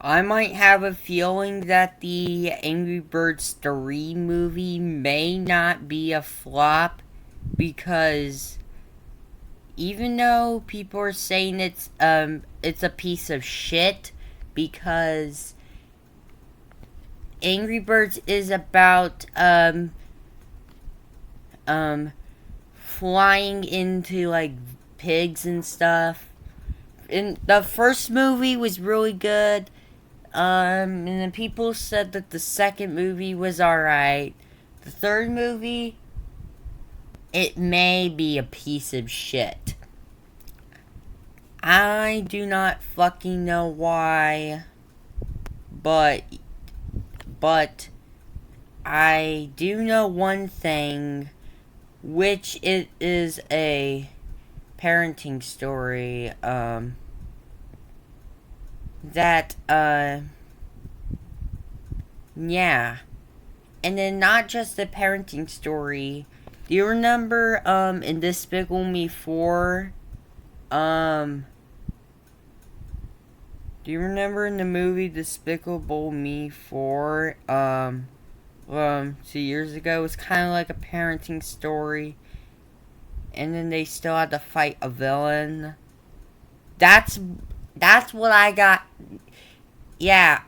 I might have a feeling that the Angry Birds 3 movie may not be a flop because even though people are saying it's a piece of shit because Angry Birds is about um flying into like pigs and stuff. And the first movie was really good. And then people said that the second movie was alright. The third movie, it may be a piece of shit. I do not fucking know why, but but I do know one thing, which it is a parenting story. That yeah, and then not just a parenting story. Do you remember in Despicable Me 4? Um, do you remember in the movie Despicable Me 4? 2 years ago, it was kind of like a parenting story, and then they still had to fight a villain. That's that's what I got. Yeah,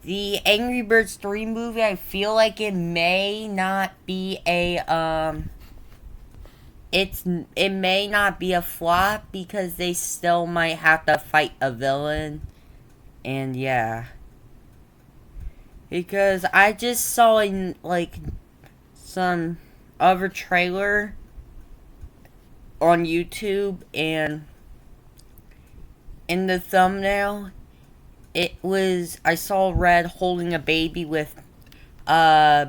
the Angry Birds 3 movie, I feel like it may not be it may not be a flop because they still might have to fight a villain. And yeah. Because I just saw in like some other trailer on YouTube, and in the thumbnail I saw Red holding a baby uh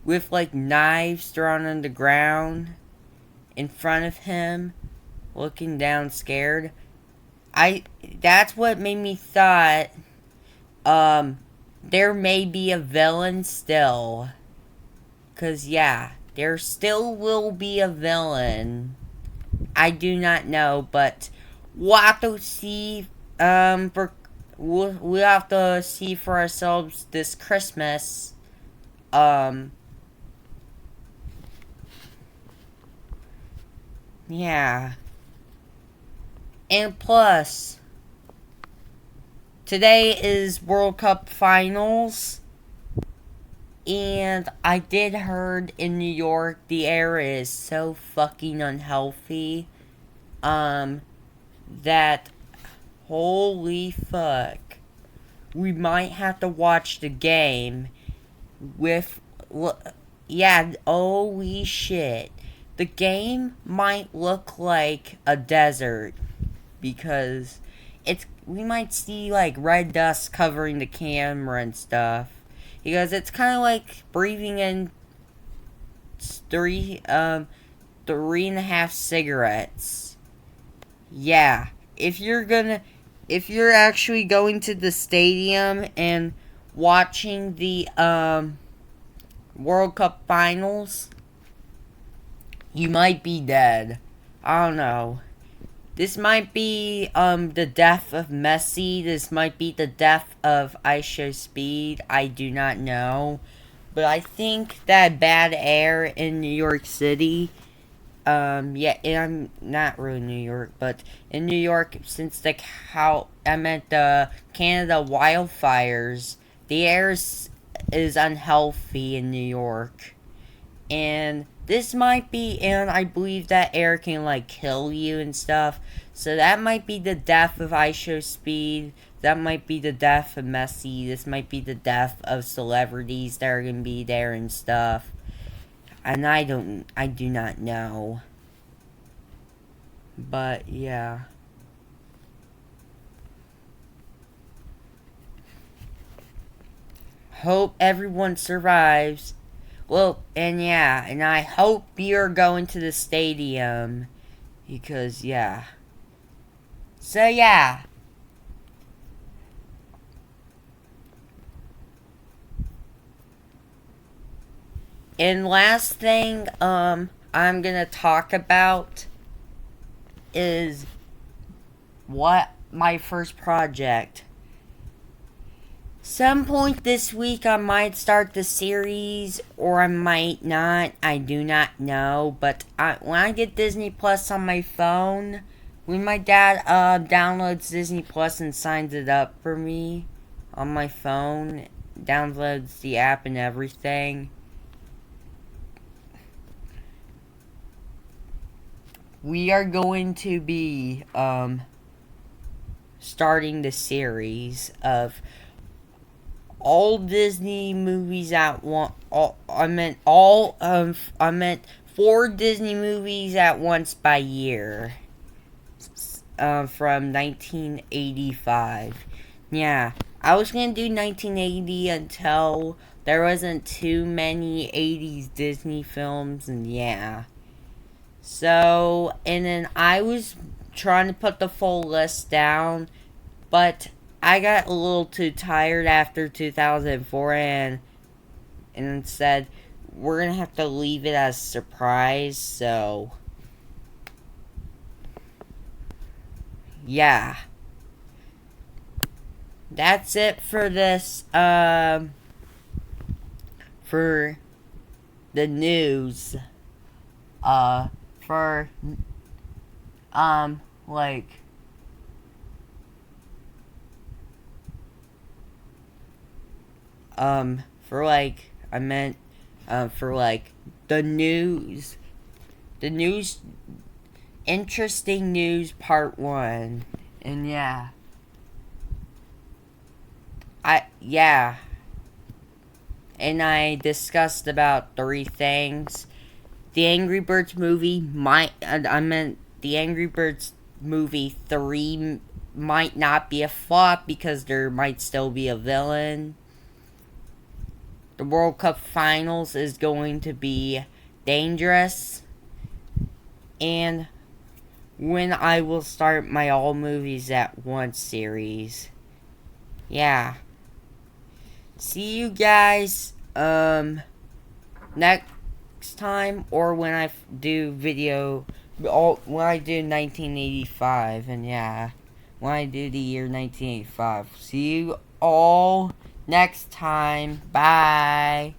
with like knives thrown on the ground in front of him, looking down scared. I That's what made me thought there may be a villain still. Cause yeah, there still will be a villain. I do not know, but we'll have to see we'll have to see for ourselves this Christmas. Um yeah. And plus, today is World Cup finals, and I did heard in New York the air is so fucking unhealthy. Um that holy fuck. We might have to watch the game with yeah, holy shit. The game might look like a desert because we might see like red dust covering the camera and stuff because it's kind of like breathing in three um 3.5 cigarettes. Yeah, if you're actually going to the stadium and watching the World Cup finals, you might be dead. I don't know. This might be the death of Messi. This might be the death of IShowSpeed. I do not know. But I think that bad air in New York City, yeah, I'm not really New York, but in New York, since I meant the Canada wildfires, the air is unhealthy in New York. And this might be, and I believe that air can like kill you and stuff. So that might be the death of IShowSpeed. That might be the death of Messi. This might be the death of celebrities that are gonna be there and stuff. And I do not know. But yeah. Hope everyone survives. Well, and yeah, and I hope you're going to the stadium. Because, yeah. So, yeah. And last thing, I'm gonna talk about is what my first project. Some point this week I might start the series or I might not. I do not know. But when I get Disney Plus on my phone, when my dad downloads Disney Plus and signs it up for me on my phone, downloads the app and everything, we are going to be starting the series of all Disney movies at one. I meant 4 Disney movies at once by year. From 1985. Yeah, I was gonna do 1980 until there wasn't too many 80s Disney films, and yeah. So, and then I was trying to put the full list down, but I got a little too tired after 2004 and said we're gonna have to leave it as a surprise. So yeah, that's it for this for the news for like for like I meant for like the news interesting news part 1. And yeah, and I discussed about 3 things. The Angry Birds movie the Angry Birds movie 3 might not be a flop because there might still be a villain. The World Cup Finals is going to be dangerous. And when I will start my All Movies at Once series. Yeah. See you guys next time, or when I do when I do 1985, and yeah, when I do the year 1985. See you all next time. Bye.